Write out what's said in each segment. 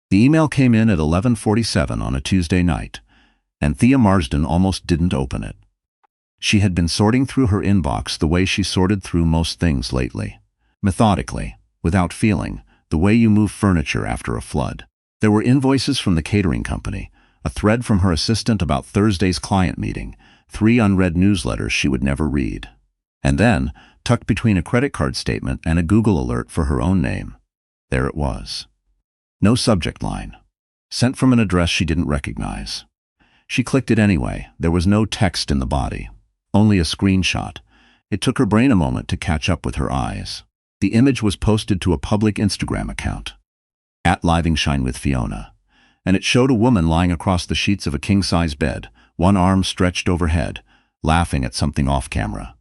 The email came in at 11:47 on a Tuesday night, and Thea Marsden almost didn't open it. She had been sorting through her inbox the way she sorted through most things lately. Methodically, without feeling, the way you move furniture after a flood. There were invoices from the catering company, a thread from her assistant about Thursday's client meeting, 3 unread newsletters she would never read. And then, tucked between a credit card statement and a Google alert for her own name, there it was. No subject line. Sent from an address she didn't recognize. She clicked it anyway. There was no text in the body. Only a screenshot. It took her brain a moment to catch up with her eyes. The image was posted to a public Instagram account, @LivingShineWithFiona, and it showed a woman lying across the sheets of a king-size bed, one arm stretched overhead, laughing at something off-camera.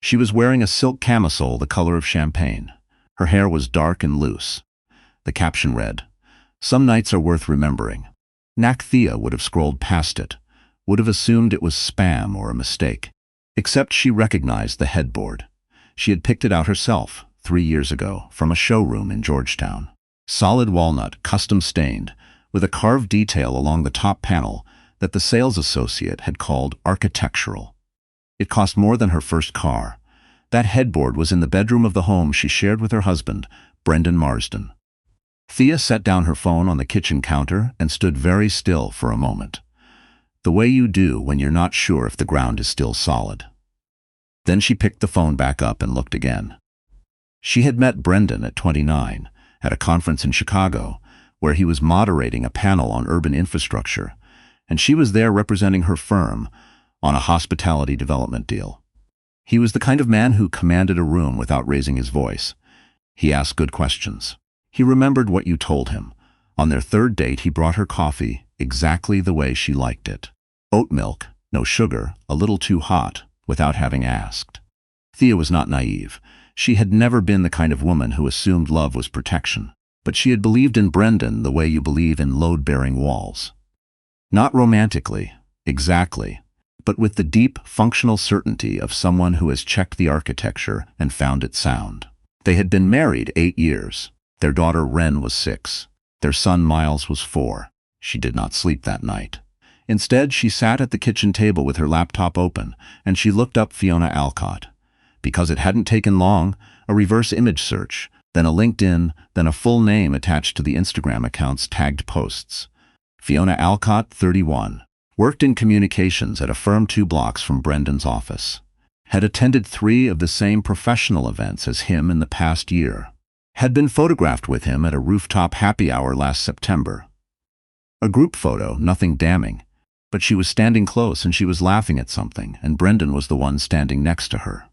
She was wearing a silk camisole the color of champagne. Her hair was dark and loose. The caption read, "Some nights are worth remembering." Thea would have scrolled past it, would have assumed it was spam or a mistake. Except she recognized the headboard. She had picked it out herself 3 years ago from a showroom in Georgetown. Solid walnut, custom stained, with a carved detail along the top panel that the sales associate had called architectural. It cost more than her first car. That headboard was in the bedroom of the home she shared with her husband, Brendan Marsden. Thea set down her phone on the kitchen counter and stood very still for a moment. The way you do when you're not sure if the ground is still solid. Then she picked the phone back up and looked again. She had met Brendan at 29, at a conference in Chicago, where he was moderating a panel on urban infrastructure, and she was there representing her firm on a hospitality development deal. He was the kind of man who commanded a room without raising his voice. He asked good questions. He remembered what you told him. On their third date, he brought her coffee exactly the way she liked it. Oat milk, no sugar, a little too hot, without having asked. Thea was not naive. She had never been the kind of woman who assumed love was protection. But she had believed in Brendan the way you believe in load-bearing walls. Not romantically, exactly, but with the deep, functional certainty of someone who has checked the architecture and found it sound. They had been married 8 years. Their daughter Wren was 6. Their son Miles was 4. She did not sleep that night. Instead, she sat at the kitchen table with her laptop open, and she looked up Fiona Alcott. Because it hadn't taken long, a reverse image search, then a LinkedIn, then a full name attached to the Instagram account's tagged posts. Fiona Alcott, 31. Worked in communications at a firm 2 blocks from Brendan's office. Had attended 3 of the same professional events as him in the past year. Had been photographed with him at a rooftop happy hour last September. A group photo, nothing damning, but she was standing close and she was laughing at something, and Brendan was the one standing next to her.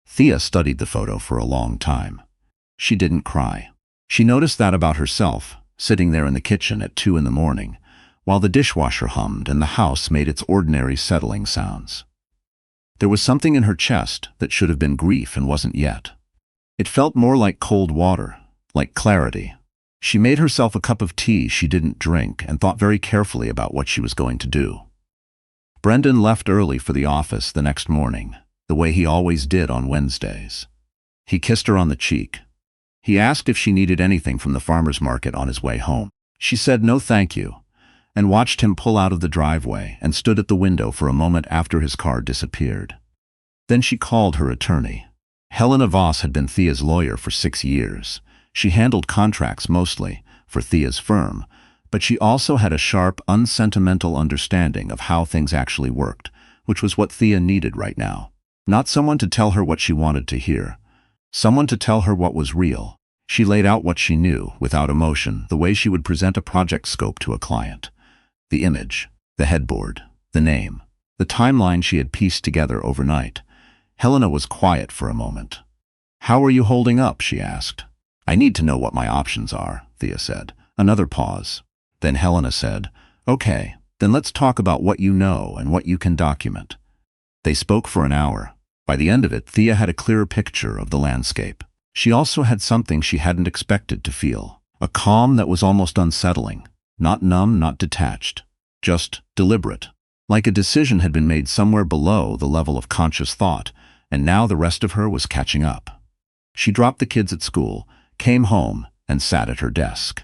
Thea studied the photo for a long time. She didn't cry. She noticed that about herself, sitting there in the kitchen at 2 in the morning, while the dishwasher hummed and the house made its ordinary settling sounds. There was something in her chest that should have been grief and wasn't yet. It felt more like cold water, like clarity. She made herself a cup of tea she didn't drink and thought very carefully about what she was going to do. Brendan left early for the office the next morning, the way he always did on Wednesdays. He kissed her on the cheek. He asked if she needed anything from the farmer's market on his way home. She said no thank you, and watched him pull out of the driveway and stood at the window for a moment after his car disappeared. Then she called her attorney. Helena Voss had been Thea's lawyer for 6 years. She handled contracts mostly for Thea's firm, but she also had a sharp, unsentimental understanding of how things actually worked, which was what Thea needed right now. Not someone to tell her what she wanted to hear. Someone to tell her what was real. She laid out what she knew, without emotion, the way she would present a project scope to a client. The image, the headboard, the name, the timeline she had pieced together overnight. Helena was quiet for a moment. "How are you holding up?" she asked. "I need to know what my options are," Thea said. Another pause. Then Helena said, "Okay, then let's talk about what you know and what you can document." They spoke for an hour. By the end of it, Thea had a clearer picture of the landscape. She also had something she hadn't expected to feel. A calm that was almost unsettling. Not numb, not detached. Just deliberate. Like a decision had been made somewhere below the level of conscious thought, and now the rest of her was catching up. She dropped the kids at school, came home, and sat at her desk.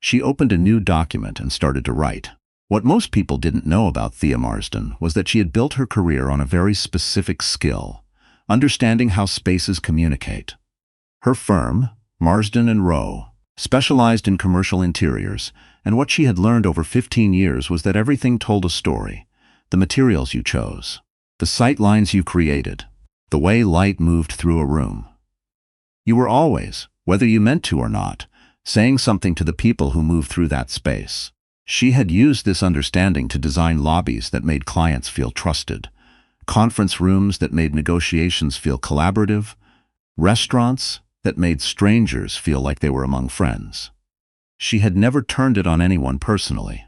She opened a new document and started to write. What most people didn't know about Thea Marsden was that she had built her career on a very specific skill: understanding how spaces communicate. Her firm, Marsden and Rowe, specialized in commercial interiors, and what she had learned over 15 years was that everything told a story: the materials you chose, the sight lines you created, the way light moved through a room. You were always, whether you meant to or not, saying something to the people who moved through that space. She had used this understanding to design lobbies that made clients feel trusted, conference rooms that made negotiations feel collaborative, restaurants that made strangers feel like they were among friends. She had never turned it on anyone personally.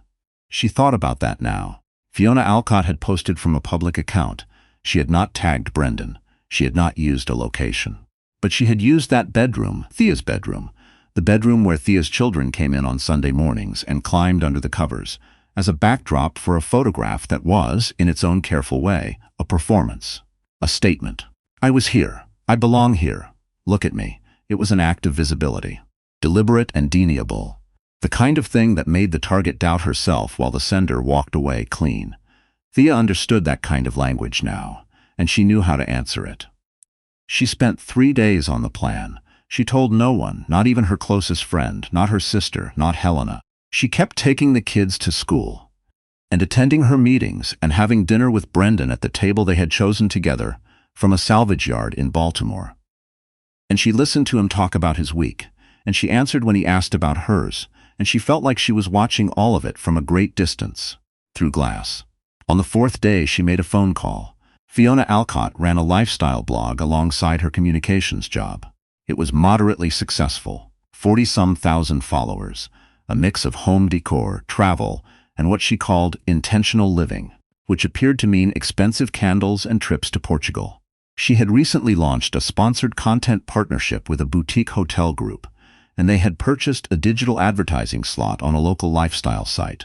She thought about that now. Fiona Alcott had posted from a public account. She had not tagged Brendan. She had not used a location. But she had used that bedroom, Thea's bedroom, the bedroom where Thea's children came in on Sunday mornings and climbed under the covers, as a backdrop for a photograph that was, in its own careful way, a performance, a statement. I was here. I belong here. Look at me. It was an act of visibility, deliberate and deniable, the kind of thing that made the target doubt herself while the sender walked away clean. Thea understood that kind of language now, and she knew how to answer it. She spent 3 days on the plan. She told no one, not even her closest friend, not her sister, not Helena. She kept taking the kids to school and attending her meetings and having dinner with Brendan at the table they had chosen together from a salvage yard in Baltimore. And she listened to him talk about his week, and she answered when he asked about hers, and she felt like she was watching all of it from a great distance, through glass. On the 4th day, she made a phone call. Fiona Alcott ran a lifestyle blog alongside her communications job. It was moderately successful, 40-some thousand followers, a mix of home decor, travel, and what she called intentional living, which appeared to mean expensive candles and trips to Portugal. She had recently launched a sponsored content partnership with a boutique hotel group, and they had purchased a digital advertising slot on a local lifestyle site.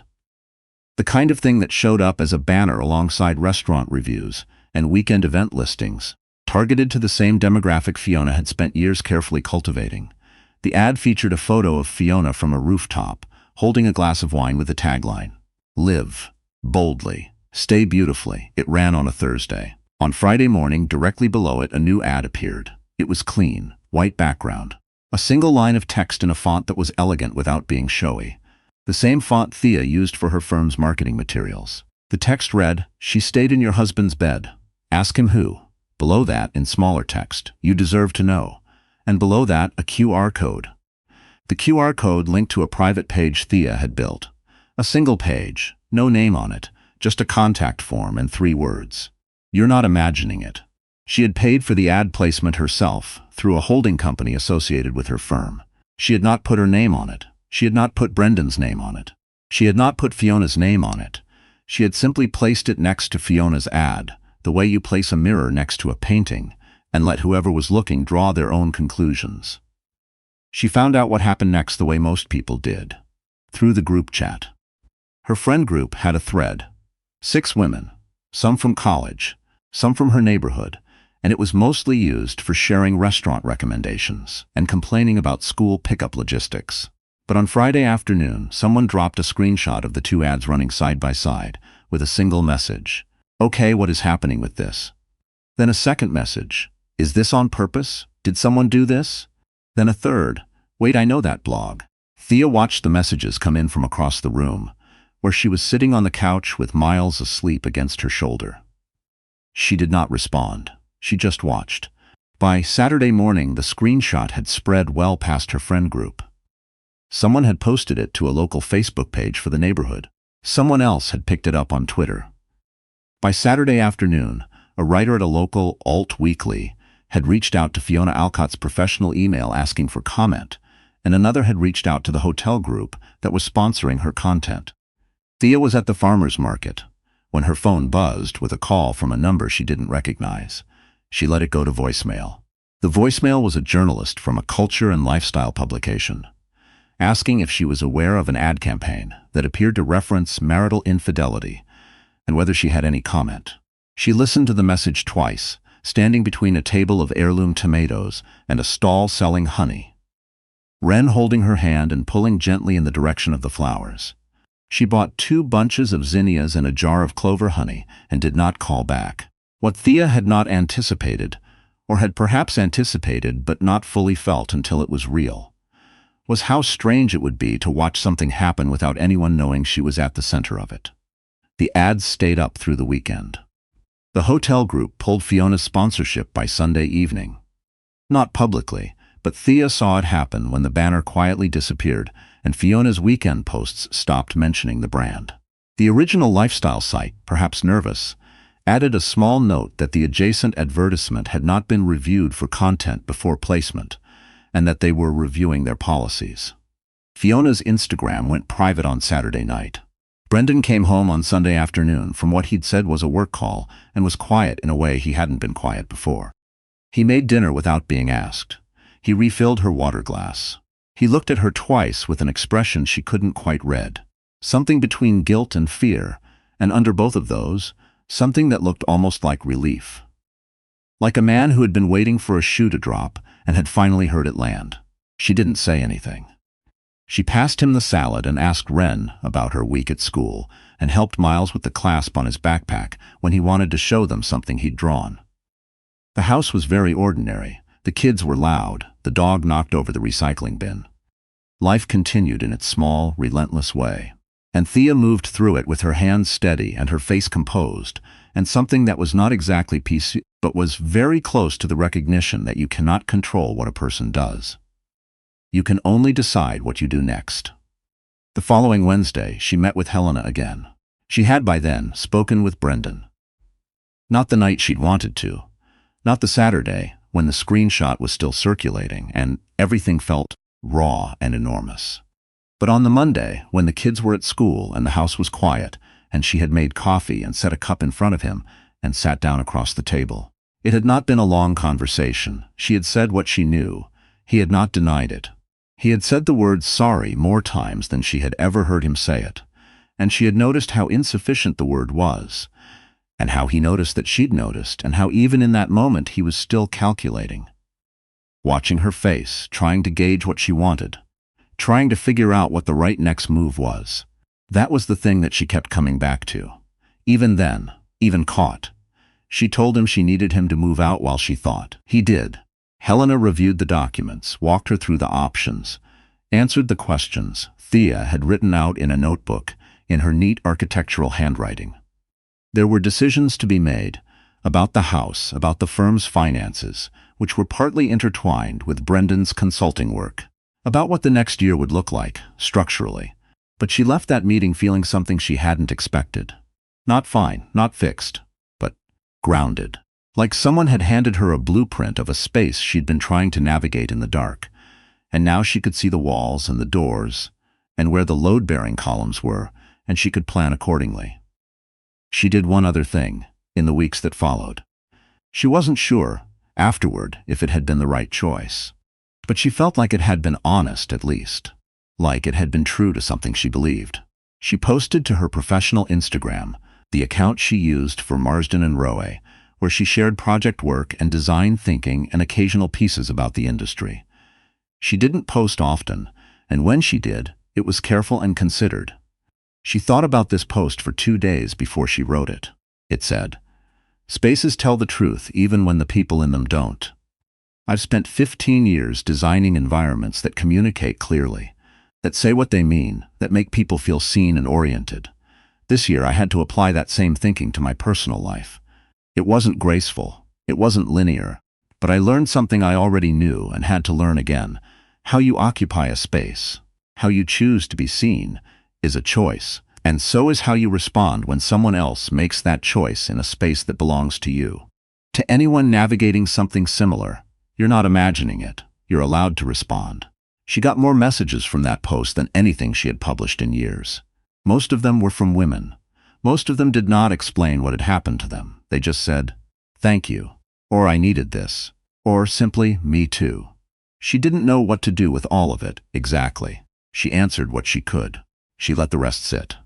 The kind of thing that showed up as a banner alongside restaurant reviews and weekend event listings, targeted to the same demographic Fiona had spent years carefully cultivating. The ad featured a photo of Fiona from a rooftop, holding a glass of wine with the tagline, "Live boldly, stay beautifully." It ran on a Thursday. On Friday morning, directly below it, a new ad appeared. It was clean, white background, a single line of text in a font that was elegant without being showy, the same font Thea used for her firm's marketing materials. The text read, "She stayed in your husband's bed. Ask him who." Below that, in smaller text, "You deserve to know." And below that, a QR code. The QR code linked to a private page Thea had built. A single page, no name on it, just a contact form and 3 words. You're not imagining it. She had paid for the ad placement herself, through a holding company associated with her firm. She had not put her name on it. She had not put Brendan's name on it. She had not put Fiona's name on it. She had simply placed it next to Fiona's ad, the way you place a mirror next to a painting, and let whoever was looking draw their own conclusions. She found out what happened next the way most people did, through the group chat. Her friend group had a thread. 6 women, some from college, some from her neighborhood, and it was mostly used for sharing restaurant recommendations and complaining about school pickup logistics. But on Friday afternoon, someone dropped a screenshot of the 2 ads running side by side with a single message. "Okay, what is happening with this?" Then a second message. "Is this on purpose? Did someone do this?" Then a third. "Wait, I know that blog." Thea watched the messages come in from across the room, where she was sitting on the couch with Miles asleep against her shoulder. She did not respond. She just watched. By Saturday morning, the screenshot had spread well past her friend group. Someone had posted it to a local Facebook page for the neighborhood. Someone else had picked it up on Twitter. By Saturday afternoon, a writer at a local alt weekly had reached out to Fiona Alcott's professional email asking for comment, and another had reached out to the hotel group that was sponsoring her content. Thea was at the farmer's market when her phone buzzed with a call from a number she didn't recognize. She let it go to voicemail. The voicemail was a journalist from a culture and lifestyle publication, asking if she was aware of an ad campaign that appeared to reference marital infidelity and whether she had any comment. She listened to the message twice, standing between a table of heirloom tomatoes and a stall selling honey. Wren holding her hand and pulling gently in the direction of the flowers. She bought 2 bunches of zinnias and a jar of clover honey and did not call back. What Thea had not anticipated, or had perhaps anticipated but not fully felt until it was real, was how strange it would be to watch something happen without anyone knowing she was at the center of it. The ads stayed up through the weekend. The hotel group pulled Fiona's sponsorship by Sunday evening. Not publicly, but Thea saw it happen when the banner quietly disappeared and Fiona's weekend posts stopped mentioning the brand. The original lifestyle site, perhaps nervous, added a small note that the adjacent advertisement had not been reviewed for content before placement, and that they were reviewing their policies. Fiona's Instagram went private on Saturday night. Brendan came home on Sunday afternoon from what he'd said was a work call and was quiet in a way he hadn't been quiet before. He made dinner without being asked. He refilled her water glass. He looked at her twice with an expression she couldn't quite read. Something between guilt and fear, and under both of those, something that looked almost like relief. Like a man who had been waiting for a shoe to drop and had finally heard it land. She didn't say anything. She passed him the salad and asked Wren about her week at school and helped Miles with the clasp on his backpack when he wanted to show them something he'd drawn. The house was very ordinary. The kids were loud. The dog knocked over the recycling bin. Life continued in its small, relentless way. And Thea moved through it with her hands steady and her face composed, and something that was not exactly peaceful, but was very close to the recognition that you cannot control what a person does. You can only decide what you do next. The following Wednesday, she met with Helena again. She had by then spoken with Brendan. Not the night she'd wanted to. Not the Saturday, when the screenshot was still circulating and everything felt raw and enormous. But on the Monday, when the kids were at school and the house was quiet, and she had made coffee and set a cup in front of him and sat down across the table. It had not been a long conversation. She had said what she knew. He had not denied it. He had said the word sorry more times than she had ever heard him say it, and she had noticed how insufficient the word was, and how he noticed that she'd noticed, and how even in that moment he was still calculating. Watching her face, trying to gauge what she wanted, trying to figure out what the right next move was. That was the thing that she kept coming back to. Even then, even caught. She told him she needed him to move out while she thought. He did. Helena reviewed the documents, walked her through the options, answered the questions Thea had written out in a notebook in her neat architectural handwriting. There were decisions to be made about the house, about the firm's finances, which were partly intertwined with Brendan's consulting work, about what the next year would look like, structurally. But she left that meeting feeling something she hadn't expected. Not fine, not fixed, but grounded. Like someone had handed her a blueprint of a space she'd been trying to navigate in the dark, and now she could see the walls and the doors, and where the load-bearing columns were, and she could plan accordingly. She did one other thing, in the weeks that followed. She wasn't sure, afterward, if it had been the right choice. But she felt like it had been honest, at least. Like it had been true to something she believed. She posted to her professional Instagram, the account she used for Marsden and Rowe, where she shared project work and design thinking and occasional pieces about the industry. She didn't post often, and when she did, it was careful and considered. She thought about this post for 2 days before she wrote it. It said, "Spaces tell the truth even when the people in them don't. I've spent 15 years designing environments that communicate clearly, that say what they mean, that make people feel seen and oriented. This year I had to apply that same thinking to my personal life. It wasn't graceful, it wasn't linear, but I learned something I already knew and had to learn again. How you occupy a space, how you choose to be seen, is a choice, and so is how you respond when someone else makes that choice in a space that belongs to you. To anyone navigating something similar, you're not imagining it, you're allowed to respond." She got more messages from that post than anything she had published in years. Most of them were from women. Most of them did not explain what had happened to them. They just said, "Thank you," or "I needed this," or simply, "Me too." She didn't know what to do with all of it, exactly. She answered what she could. She let the rest sit.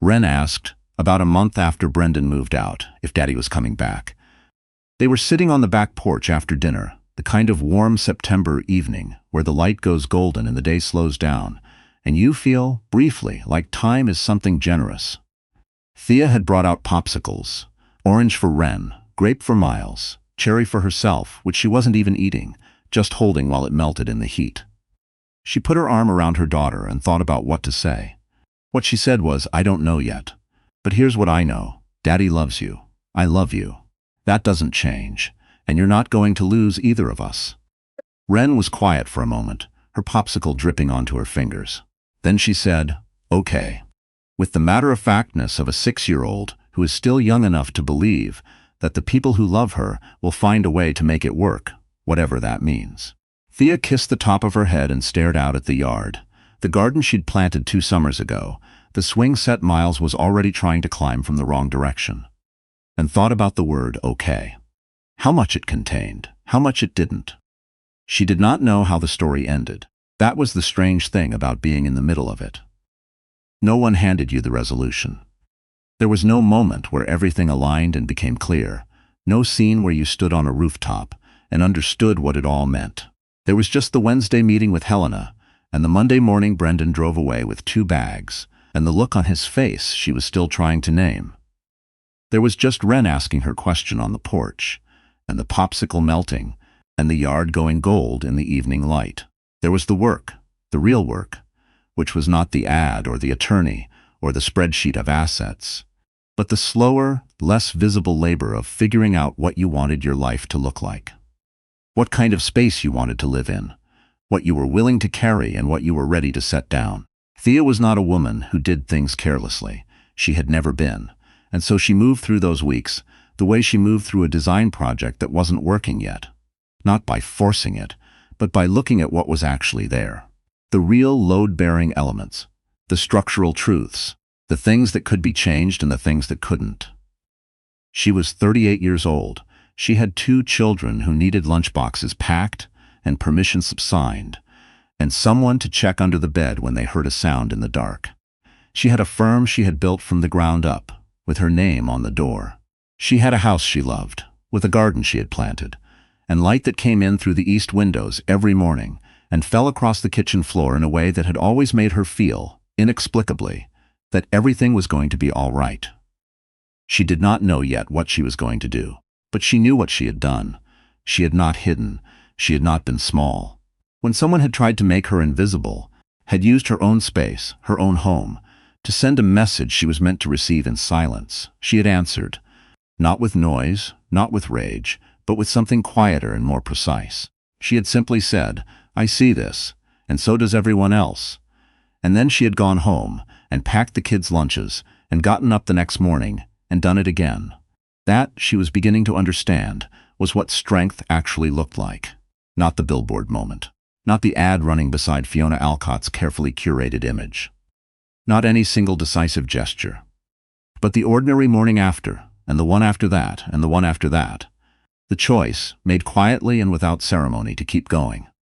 Wren asked, about a month after Brendan moved out, if Daddy was coming back. They were sitting on the back porch after dinner, the kind of warm September evening where the light goes golden and the day slows down, and you feel, briefly, like time is something generous. Thea had brought out popsicles, orange for Ren, grape for Miles, cherry for herself, which she wasn't even eating, just holding while it melted in the heat. She put her arm around her daughter and thought about what to say. What she said was, "I don't know yet. But here's what I know. Daddy loves you. I love you. That doesn't change, and you're not going to lose either of us." Ren was quiet for a moment, her popsicle dripping onto her fingers. Then she said, "Okay," with the matter-of-factness of a 6-year-old who is still young enough to believe that the people who love her will find a way to make it work, whatever that means. Thea kissed the top of her head and stared out at the yard, the garden she'd planted 2 summers ago, the swing set Miles was already trying to climb from the wrong direction, and thought about the word okay. How much it contained, how much it didn't. She did not know how the story ended. That was the strange thing about being in the middle of it. No one handed you the resolution. There was no moment where everything aligned and became clear, no scene where you stood on a rooftop and understood what it all meant. There was just the Wednesday meeting with Helena, and the Monday morning Brendan drove away with 2 bags, and the look on his face she was still trying to name. There was just Ren asking her question on the porch, and the popsicle melting, and the yard going gold in the evening light. There was the work, the real work, which was not the ad or the attorney or the spreadsheet of assets, but the slower, less visible labor of figuring out what you wanted your life to look like. What kind of space you wanted to live in, what you were willing to carry and what you were ready to set down. Thea was not a woman who did things carelessly. She had never been. And so she moved through those weeks the way she moved through a design project that wasn't working yet. Not by forcing it, but by looking at what was actually there. The real load-bearing elements, the structural truths, the things that could be changed and the things that couldn't. She was 38 years old. She had 2 children who needed lunchboxes packed and permission slips signed, and someone to check under the bed when they heard a sound in the dark. She had a firm she had built from the ground up, with her name on the door. She had a house she loved, with a garden she had planted, and light that came in through the east windows every morning and fell across the kitchen floor in a way that had always made her feel, inexplicably, that everything was going to be all right. She did not know yet what she was going to do, but she knew what she had done. She had not hidden. She had not been small. When someone had tried to make her invisible, had used her own space, her own home, to send a message she was meant to receive in silence, she had answered, not with noise, not with rage, but with something quieter and more precise. She had simply said, "I see this, and so does everyone else." And then she had gone home and packed the kids' lunches and gotten up the next morning and done it again. That, she was beginning to understand, was what strength actually looked like. Not the billboard moment. Not the ad running beside Fiona Alcott's carefully curated image. Not any single decisive gesture. But the ordinary morning after, and the one after that, and the one after that. The choice, made quietly and without ceremony, to keep going.